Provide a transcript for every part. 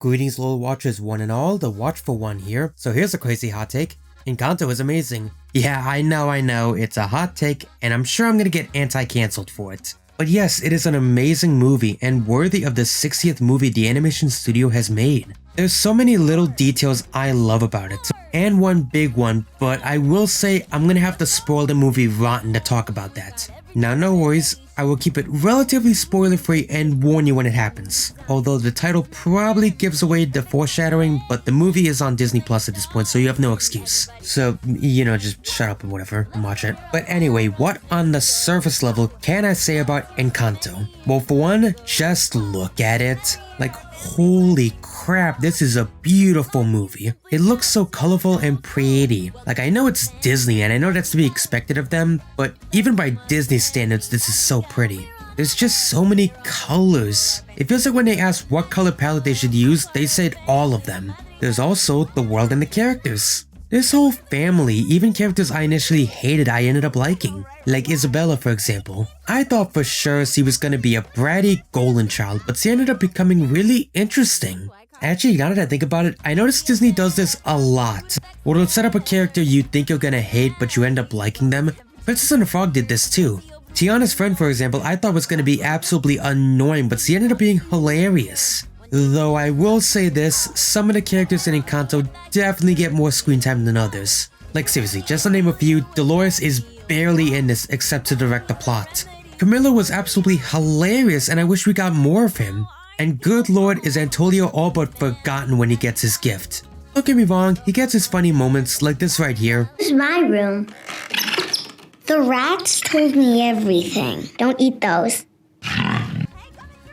Greetings loyal watchers one and all, the Watchful One here. So here's a crazy hot take. Encanto is amazing. Yeah, I know, it's a hot take and I'm sure I'm gonna get anti-cancelled for it. But yes, it is an amazing movie and worthy of the 60th movie the animation studio has made. There's so many little details I love about it, and one big one, but I will say I'm gonna have to spoil the movie rotten to talk about that. Now no worries, I will keep it relatively spoiler free and warn you when it happens. Although the title probably gives away the foreshadowing, but the movie is on Disney Plus at this point, so you have no excuse. So, just shut up and whatever and watch it. But anyway, what on the surface level can I say about Encanto? Well, for one, just look at it. Like, holy crap, this is a beautiful movie. It looks so colorful and pretty. Like, I know it's Disney and I know that's to be expected of them, but even by Disney standards, this is so pretty. There's just so many colors. It feels like when they asked what color palette they should use, they said all of them. There's also the world and the characters. This whole family, even characters I initially hated, I ended up liking. Like Isabella, for example. I thought for sure she was gonna be a bratty golden child, but she ended up becoming really interesting. Actually, now that I think about it, I noticed Disney does this a lot. Where they'll set up a character you think you're gonna hate, but you end up liking them. Princess and the Frog did this too. Tiana's friend, for example, I thought was gonna be absolutely annoying, but she ended up being hilarious. Though I will say this, some of the characters in Encanto definitely get more screen time than others. Like seriously, just to name a few, Dolores is barely in this except to direct the plot. Camilo was absolutely hilarious and I wish we got more of him. And good lord, is Antonio all but forgotten when he gets his gift. Don't get me wrong, he gets his funny moments like this right here. This is my room. The rats told me everything. Don't eat those.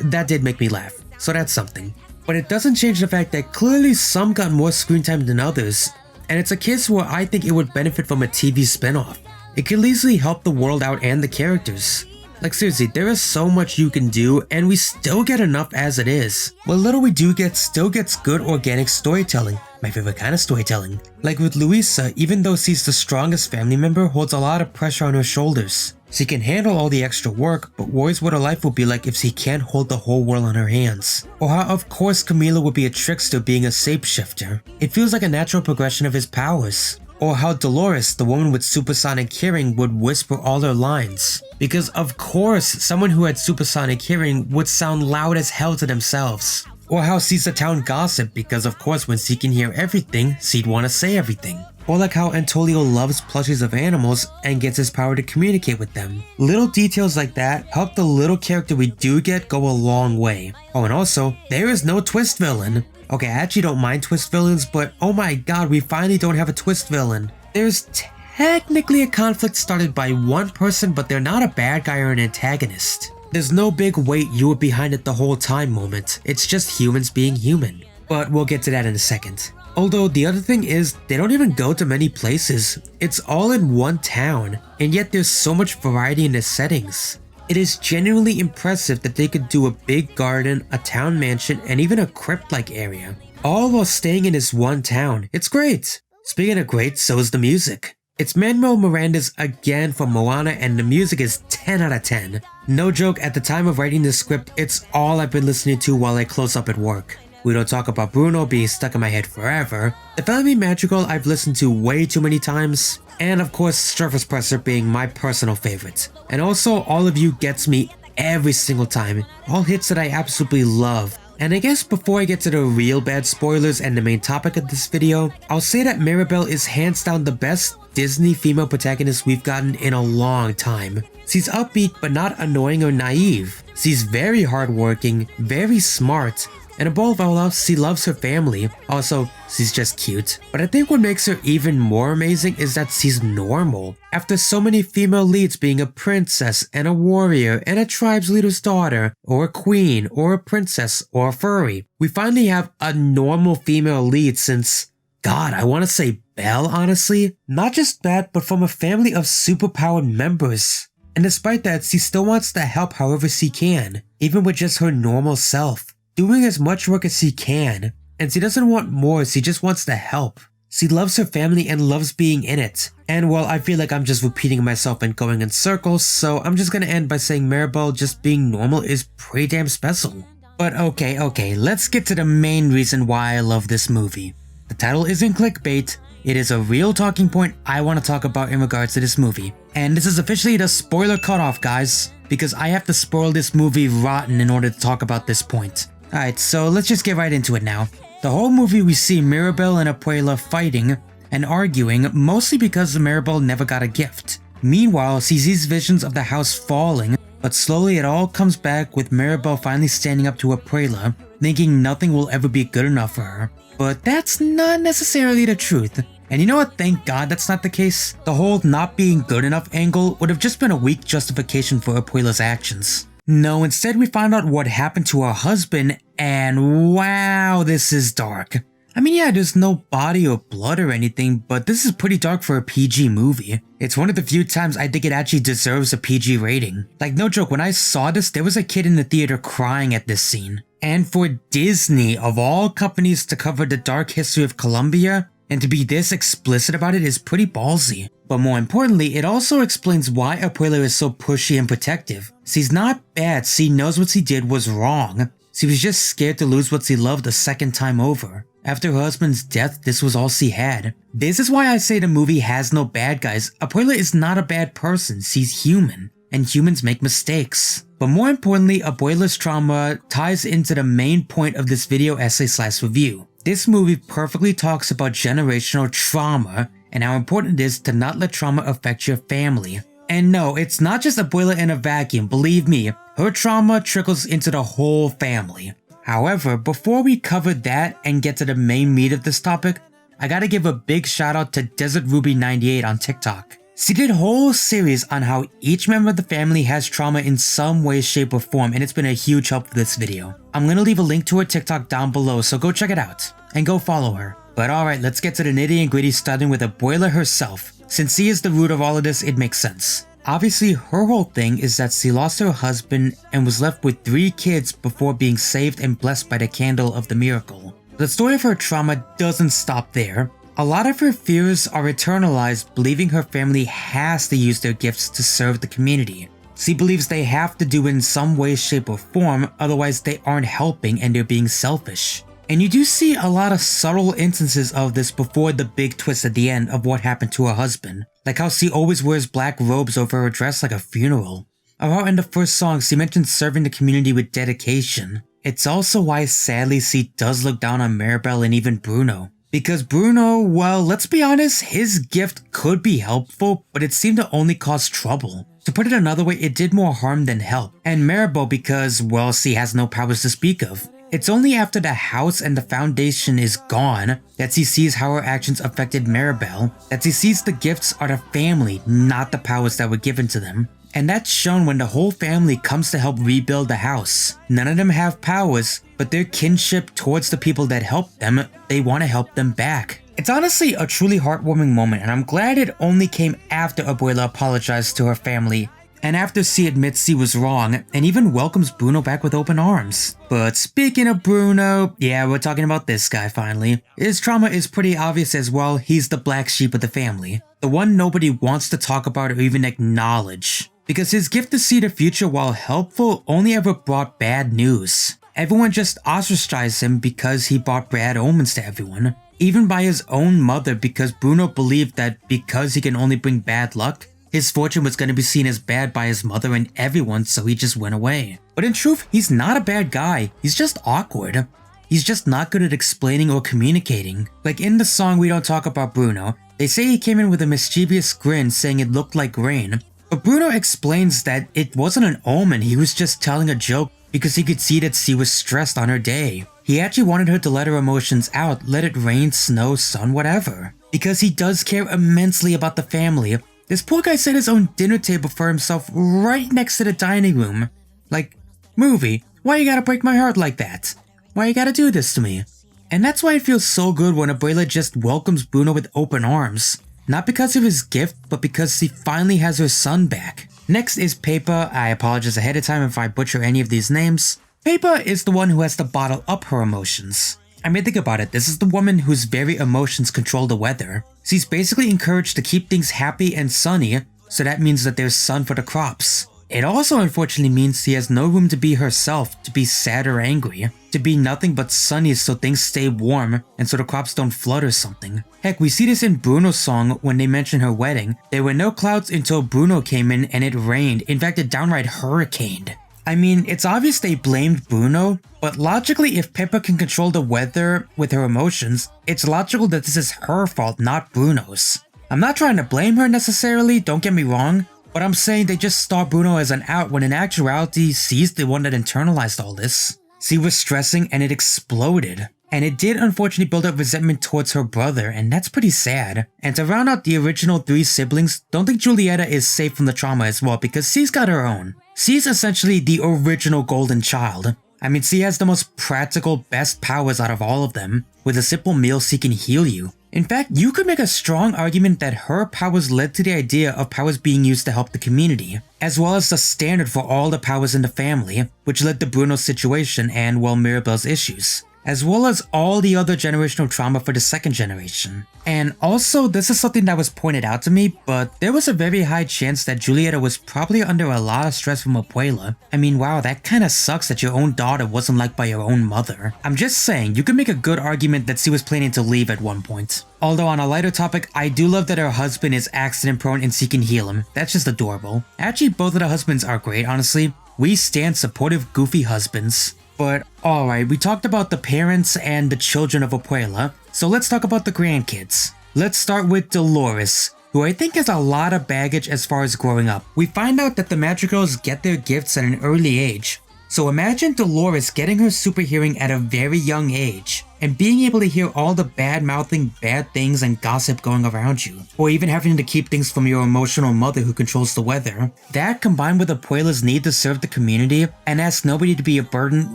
That did make me laugh. So that's something. But it doesn't change the fact that clearly some got more screen time than others, and it's a case where I think it would benefit from a TV spinoff. It could easily help the world out and the characters. Like seriously, there is so much you can do and we still get enough as it is. What little we do get still gets good organic storytelling. My favorite kind of storytelling. Like with Luisa, even though she's the strongest family member, holds a lot of pressure on her shoulders. She can handle all the extra work, but worries what her life will be like if she can't hold the whole world on her hands. Or how of course Camilo would be a trickster being a shapeshifter. It feels like a natural progression of his powers. Or how Dolores, the woman with supersonic hearing, would whisper all her lines. Because of course, someone who had supersonic hearing would sound loud as hell to themselves. Or how she's a town gossip because of course when she can hear everything, she'd want to say everything. Or like how Antonio loves plushies of animals and gets his power to communicate with them. Little details like that help the little character we do get go a long way. Oh, and also, there is no twist villain. Okay, I actually don't mind twist villains, but oh my god, we finally don't have a twist villain. There's technically a conflict started by one person, but they're not a bad guy or an antagonist. There's no big wait, you were behind it the whole time moment. It's just humans being human. But we'll get to that in a second. Although the other thing is, they don't even go to many places. It's all in one town, and yet there's so much variety in the settings. It is genuinely impressive that they could do a big garden, a town mansion, and even a crypt-like area. All while staying in this one town. It's great! Speaking of great, so is the music. It's Manuel Miranda's again from Moana and the music is 10 out of 10. No joke, at the time of writing this script, it's all I've been listening to while I close up at work. We don't talk about Bruno being stuck in my head forever, the family madrigal I've listened to way too many times, and of course Surface Presser being my personal favorite. And also All of You gets me every single time, all hits that I absolutely love. And I guess before I get to the real bad spoilers and the main topic of this video, I'll say that Mirabel is hands down the best Disney female protagonist we've gotten in a long time. She's upbeat but not annoying or naive. She's very hardworking, very smart, and above all else, she loves her family. Also, she's just cute. But I think what makes her even more amazing is that she's normal. After so many female leads being a princess and a warrior and a tribe's leader's daughter, or a queen, or a princess, or a furry, we finally have a normal female lead since, God, I want to say Belle, honestly. Not just that, but from a family of superpowered members. And despite that, she still wants to help however she can, even with just her normal self. Doing as much work as she can, and she doesn't want more, she just wants to help. She loves her family and loves being in it. And well, I feel like I'm just repeating myself and going in circles, so I'm just gonna end by saying Mirabel just being normal is pretty damn special. But okay, let's get to the main reason why I love this movie. The title isn't clickbait, it is a real talking point I want to talk about in regards to this movie. And this is officially the spoiler cutoff, guys, because I have to spoil this movie rotten in order to talk about this point. Alright, so let's just get right into it now. The whole movie we see Mirabel and Abuela fighting and arguing, mostly because Mirabel never got a gift. Meanwhile, she sees visions of the house falling, but slowly it all comes back with Mirabel finally standing up to Abuela, thinking nothing will ever be good enough for her. But that's not necessarily the truth. And you know what, thank God that's not the case. The whole not being good enough angle would have just been a weak justification for Abuela's actions. No, instead we find out what happened to her husband, and wow, this is dark. I mean, yeah, there's no body or blood or anything, but this is pretty dark for a PG movie. It's one of the few times I think it actually deserves a PG rating. Like, no joke, when I saw this, there was a kid in the theater crying at this scene. And for Disney, of all companies to cover the dark history of Colombia, and to be this explicit about it is pretty ballsy. But more importantly, it also explains why Abuela is so pushy and protective. She's not bad, she knows what she did was wrong. She was just scared to lose what she loved a second time over. After her husband's death, this was all she had. This is why I say the movie has no bad guys. Abuela is not a bad person, she's human. And humans make mistakes. But more importantly, Abuela's trauma ties into the main point of this video essay/review. This movie perfectly talks about generational trauma and how important it is to not let trauma affect your family. And no, it's not just Abuela in a vacuum, believe me, her trauma trickles into the whole family. However, before we cover that and get to the main meat of this topic, I gotta give a big shout out to Desert Ruby 98 on TikTok. She did a whole series on how each member of the family has trauma in some way, shape, or form, and it's been a huge help for this video. I'm gonna leave a link to her TikTok down below, so go check it out, and go follow her. But alright, let's get to the nitty and gritty, starting with Abuela herself. Since she is the root of all of this, it makes sense. Obviously, her whole thing is that she lost her husband and was left with 3 kids before being saved and blessed by the candle of the miracle. The story of her trauma doesn't stop there. A lot of her fears are eternalized, believing her family has to use their gifts to serve the community. She believes they have to do it in some way, shape, or form, otherwise they aren't helping and they're being selfish. And you do see a lot of subtle instances of this before the big twist at the end of what happened to her husband. Like how she always wears black robes over her dress like a funeral. Or how in the first song she mentions serving the community with dedication. It's also why sadly she does look down on Mirabel and even Bruno. Because Bruno, well, let's be honest, his gift could be helpful, but it seemed to only cause trouble. To put it another way, it did more harm than help. And Mirabel because, well, she has no powers to speak of. It's only after the house and the foundation is gone that she sees how her actions affected Mirabel, that she sees the gifts are the family, not the powers that were given to them. And that's shown when the whole family comes to help rebuild the house. None of them have powers, but their kinship towards the people that helped them, they want to help them back. It's honestly a truly heartwarming moment, and I'm glad it only came after Abuela apologized to her family, and after she admits she was wrong, and even welcomes Bruno back with open arms. But speaking of Bruno, yeah, we're talking about this guy finally. His trauma is pretty obvious as well. He's the black sheep of the family. The one nobody wants to talk about or even acknowledge. Because his gift to see the future, while helpful, only ever brought bad news. Everyone just ostracized him because he brought bad omens to everyone. Even by his own mother, because Bruno believed that because he can only bring bad luck, his fortune was going to be seen as bad by his mother and everyone, so he just went away. But in truth, he's not a bad guy, he's just awkward. He's just not good at explaining or communicating. Like in the song We Don't Talk About Bruno, they say he came in with a mischievous grin saying it looked like rain. But Bruno explains that it wasn't an omen, he was just telling a joke because he could see that she was stressed on her day. He actually wanted her to let her emotions out, let it rain, snow, sun, whatever. Because he does care immensely about the family. This poor guy set his own dinner table for himself right next to the dining room. Like, movie, why you gotta break my heart like that? Why you gotta do this to me? And that's why it feels so good when Abuela just welcomes Bruno with open arms. Not because of his gift, but because she finally has her son back. Next is Peppa. I apologize ahead of time if I butcher any of these names. Peppa is the one who has to bottle up her emotions. I mean, think about it, this is the woman whose very emotions control the weather. She's basically encouraged to keep things happy and sunny, so that means that there's sun for the crops. it also unfortunately means she has no room to be herself, to be sad or angry, to be nothing but sunny so things stay warm and so the crops don't flood or something. Heck, we see this in Bruno's song when they mention her wedding. There were no clouds until Bruno came in and it rained. In fact, it downright hurricaned. I mean, it's obvious they blamed Bruno, but logically if Peppa can control the weather with her emotions, it's logical that this is her fault, not Bruno's. I'm not trying to blame her necessarily, don't get me wrong, but I'm saying they just saw Bruno as an out when in actuality, she's the one that internalized all this. She was stressing and it exploded. And it did unfortunately build up resentment towards her brother, and that's pretty sad. And to round out the original 3 siblings, don't think Julieta is safe from the trauma as well because she's got her own. She's essentially the original golden child. I mean, she has the most practical, best powers out of all of them. With a simple meal, she can heal you. In fact, you could make a strong argument that her powers led to the idea of powers being used to help the community, as well as the standard for all the powers in the family, which led to Bruno's situation and, well, Mirabel's issues, as well as all the other generational trauma for the second generation. And also, this is something that was pointed out to me, but there was a very high chance that Julieta was probably under a lot of stress from Abuela. I mean, wow, that kinda sucks that your own daughter wasn't liked by your own mother. I'm just saying, you could make a good argument that she was planning to leave at one point. Although on a lighter topic, I do love that her husband is accident prone and she can heal him. That's just adorable. Actually, both of the husbands are great, honestly. We stand supportive, goofy husbands. But alright, we talked about the parents and the children of Abuela, so let's talk about the grandkids. Let's start with Dolores, who I think has a lot of baggage as far as growing up. We find out that the madrigals get their gifts at an early age. So imagine Dolores getting her super hearing at a very young age, and being able to hear all the bad-mouthing bad things and gossip going around you, or even having to keep things from your emotional mother who controls the weather. That combined with Abuela's need to serve the community and ask nobody to be a burden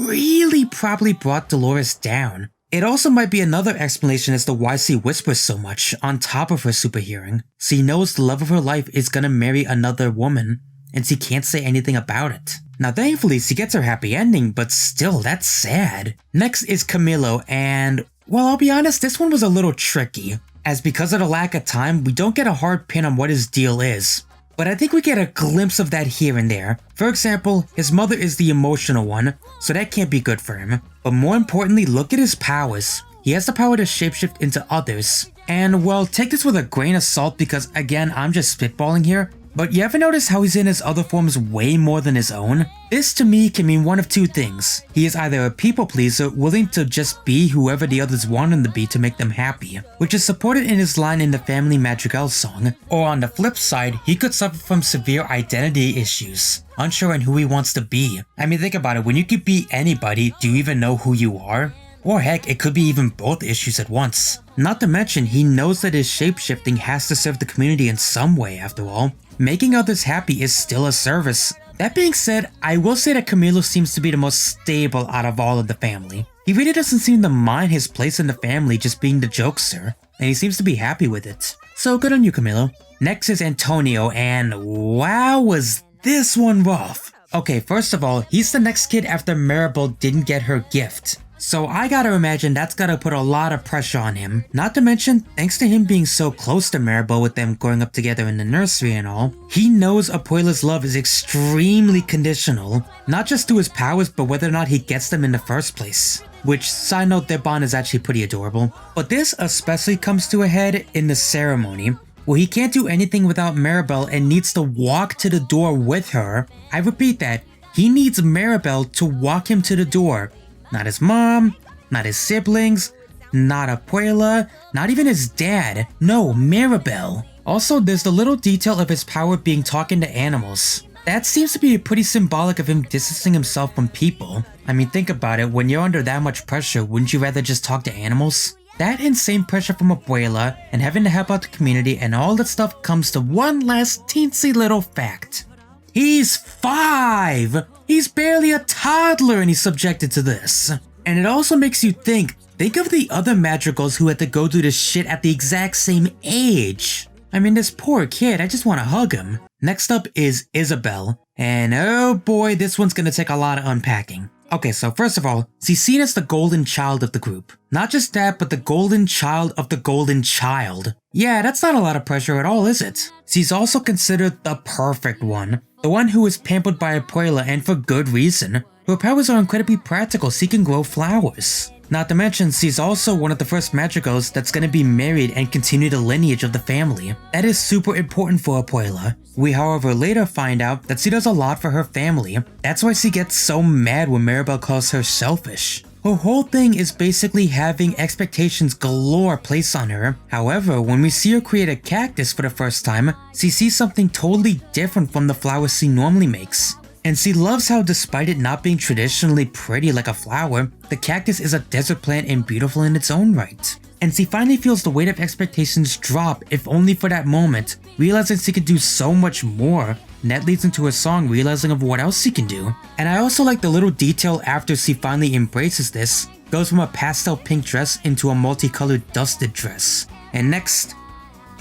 really probably brought Dolores down. It also might be another explanation as to why she whispers so much on top of her super hearing. She knows the love of her life is gonna marry another woman, and she can't say anything about it. Now thankfully she gets her happy ending, but still that's sad. Next is Camilo, and well, I'll be honest, this one was a little tricky, as because of the lack of time, we don't get a hard pin on what his deal is. But I think we get a glimpse of that here and there. For example, his mother is the emotional one, so that can't be good for him. But more importantly, look at his powers. He has the power to shapeshift into others. And well, take this with a grain of salt because again, I'm just spitballing here. But you ever notice how he's in his other forms way more than his own? This to me can mean one of two things. He is either a people pleaser willing to just be whoever the others want him to be to make them happy, which is supported in his line in the Family Madrigal song, or on the flip side, he could suffer from severe identity issues, unsure in who he wants to be. I mean, think about it, when you could be anybody, do you even know who you are? Or heck, it could be even both issues at once. Not to mention, he knows that his shapeshifting has to serve the community in some way after all. Making others happy is still a service. That being said, I will say that Camilo seems to be the most stable out of all of the family. He really doesn't seem to mind his place in the family just being the jokester, and he seems to be happy with it. So good on you, Camilo. Next is Antonio, and wow, was this one rough. Okay, first of all, he's the next kid after Maribel didn't get her gift. So I gotta imagine that's gotta put a lot of pressure on him. Not to mention, thanks to him being so close to Maribel with them growing up together in the nursery and all, he knows Abuela's love is extremely conditional. Not just to his powers, but whether or not he gets them in the first place. Which, side note, their bond is actually pretty adorable. But this especially comes to a head in the ceremony, where he can't do anything without Maribel and needs to walk to the door with her. I repeat that, he needs Maribel to walk him to the door. Not his mom, not his siblings, not Abuela, not even his dad. No, Maribel. Also, there's the little detail of his power being talking to animals. That seems to be pretty symbolic of him distancing himself from people. I mean, think about it, when you're under that much pressure, wouldn't you rather just talk to animals? That insane pressure from Abuela and having to help out the community and all that stuff comes to one last teensy little fact. He's 5! He's barely a toddler and he's subjected to this. And it also makes you think of the other madrigals who had to go through this shit at the exact same age. I mean, this poor kid, I just want to hug him. Next up is Isabel. And oh boy, this one's gonna take a lot of unpacking. Okay, so first of all, she's seen as the golden child of the group. Not just that, but the golden child of the golden child. Yeah, that's not a lot of pressure at all, is it? She's also considered the perfect one. the one who is pampered by Abuela, and for good reason. Her powers are incredibly practical, she can grow flowers. Not to mention, she's also one of the first madrigals that's gonna be married and continue the lineage of the family. That is super important for Abuela. We however later find out that she does a lot for her family. That's why she gets so mad when Mirabel calls her selfish. Her whole thing is basically having expectations galore placed on her. However, when we see her create a cactus for the first time, she sees something totally different from the flowers she normally makes. And she loves how despite it not being traditionally pretty like a flower, the cactus is a desert plant and beautiful in its own right. And she finally feels the weight of expectations drop, if only for that moment, realizing she can do so much more. And that leads into a song realizing of what else she can do. And I also like the little detail after she finally embraces this, goes from a pastel pink dress into a multicolored dusted dress. And next,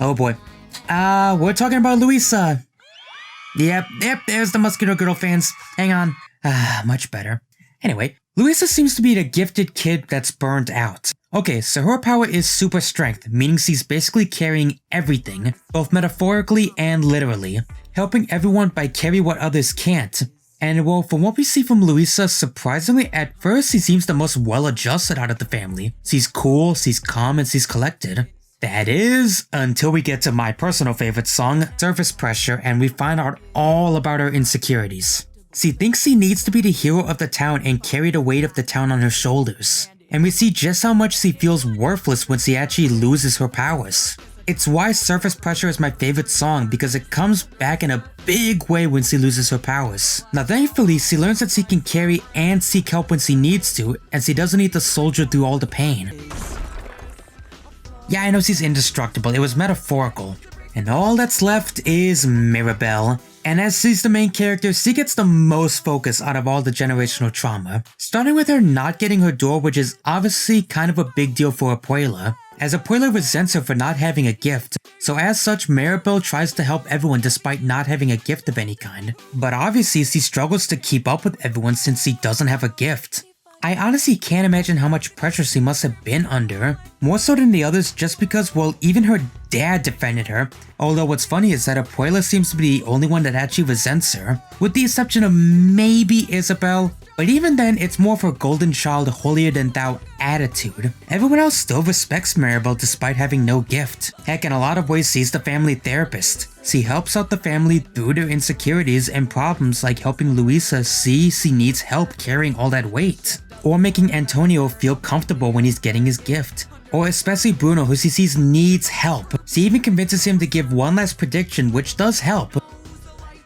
oh boy, we're talking about Luisa. Yep, there's the Muscular Girl fans. Hang on. Much better. Anyway, Luisa seems to be the gifted kid that's burned out. Okay, so her power is super strength, meaning she's basically carrying everything, both metaphorically and literally, helping everyone by carry what others can't. And well, from what we see from Luisa, surprisingly, at first she seems the most well-adjusted out of the family. She's cool, she's calm, and she's collected. That is, until we get to my personal favorite song, Surface Pressure, and we find out all about her insecurities. She thinks she needs to be the hero of the town and carry the weight of the town on her shoulders. And we see just how much she feels worthless when she actually loses her powers. It's why Surface Pressure is my favorite song, because it comes back in a big way when she loses her powers. Now thankfully, she learns that she can carry and seek help when she needs to, and she doesn't need to soldier through all the pain. Yeah, I know she's indestructible, it was metaphorical. And all that's left is Mirabel. And as she's the main character, she gets the most focus out of all the generational trauma. Starting with her not getting her door, which is obviously kind of a big deal for Abuela, as Abuela resents her for not having a gift. So as such, Mirabel tries to help everyone despite not having a gift of any kind. But obviously she struggles to keep up with everyone since she doesn't have a gift. I honestly can't imagine how much pressure she must have been under, more so than the others just because, well, even her dad defended her, although what's funny is that Abuela seems to be the only one that actually resents her, with the exception of maybe Isabel, but even then it's more of her golden child holier-than-thou attitude. Everyone else still respects Mirabel despite having no gift. Heck, in a lot of ways she's the family therapist. She helps out the family through their insecurities and problems, like helping Luisa see she needs help carrying all that weight, or making Antonio feel comfortable when he's getting his gift. Or especially Bruno, who she sees needs help. She even convinces him to give one last prediction, which does help.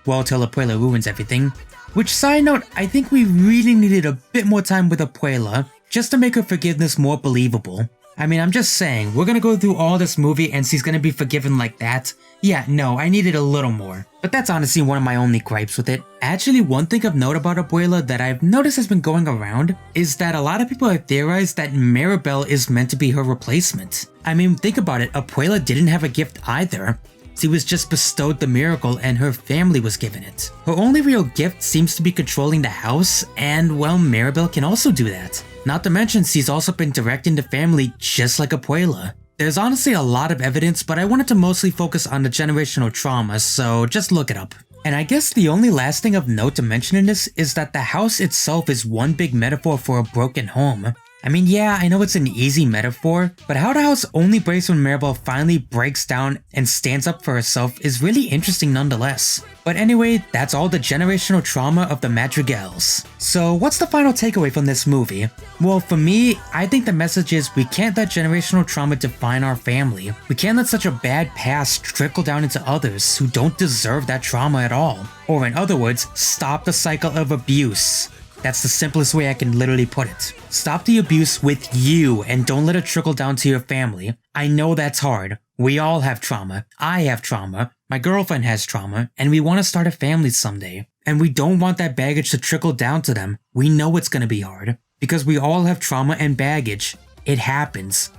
Well, till Abuela ruins everything. Which, side note, I think we really needed a bit more time with Abuela, just to make her forgiveness more believable. I mean, I'm just saying, we're gonna go through all this movie and she's gonna be forgiven like that? Yeah, no, I needed a little more. But that's honestly one of my only gripes with it. Actually, one thing of note about Abuela that I've noticed has been going around is that a lot of people have theorized that Mirabel is meant to be her replacement. I mean, think about it, Abuela didn't have a gift either. She was just bestowed the miracle and her family was given it. Her only real gift seems to be controlling the house, and well, Mirabel can also do that. Not to mention, she's also been directing the family just like Abuela. There's honestly a lot of evidence, but I wanted to mostly focus on the generational trauma, so just look it up. And I guess the only last thing of note to mention in this is that the house itself is one big metaphor for a broken home. I mean, yeah, I know it's an easy metaphor, but how the house only breaks when Mirabel finally breaks down and stands up for herself is really interesting nonetheless. But anyway, that's all the generational trauma of the madrigals. So what's the final takeaway from this movie? Well, for me, I think the message is we can't let generational trauma define our family. We can't let such a bad past trickle down into others who don't deserve that trauma at all. Or in other words, stop the cycle of abuse. That's the simplest way I can literally put it. Stop the abuse with you and don't let it trickle down to your family. I know that's hard. We all have trauma. I have trauma. My girlfriend has trauma. And we want to start a family someday. And we don't want that baggage to trickle down to them. We know it's going to be hard. Because we all have trauma and baggage. It happens.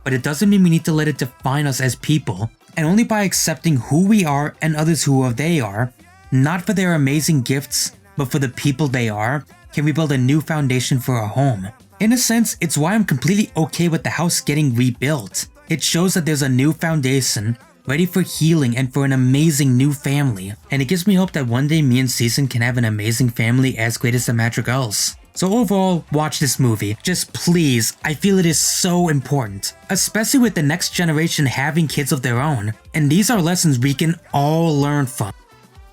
But it doesn't mean we need to let it define us as people. And only by accepting who we are and others who they are, not for their amazing gifts, but for the people they are, can we build a new foundation for our home. In a sense, it's why I'm completely okay with the house getting rebuilt. It shows that there's a new foundation, ready for healing and for an amazing new family. And it gives me hope that one day me and Season can have an amazing family as great as the madrigals. So overall, watch this movie. Just please, I feel it is so important. Especially with the next generation having kids of their own. And these are lessons we can all learn from.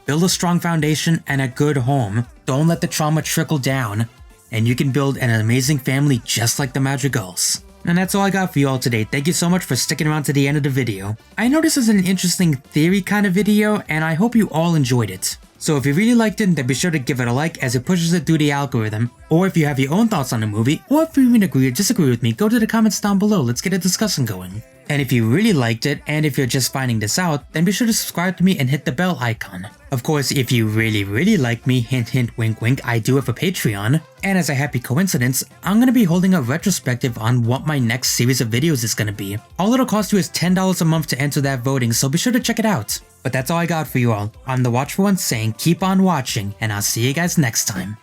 Build a strong foundation and a good home. Don't let the trauma trickle down. And you can build an amazing family just like the madrigals. And that's all I got for you all today. Thank you so much for sticking around to the end of the video. I know this is an interesting theory kind of video, and I hope you all enjoyed it. So if you really liked it, then be sure to give it a like as it pushes it through the algorithm. Or if you have your own thoughts on the movie, or if you even agree or disagree with me, go to the comments down below. Let's get a discussion going. And if you really liked it, and if you're just finding this out, then be sure to subscribe to me and hit the bell icon. Of course, if you really like me, hint hint wink wink, I do have a Patreon. And as a happy coincidence, I'm gonna be holding a retrospective on what my next series of videos is gonna be. All it'll cost you is $10 a month to enter that voting, so be sure to check it out. But that's all I got for you all. I'm the Watchful One saying keep on watching, and I'll see you guys next time.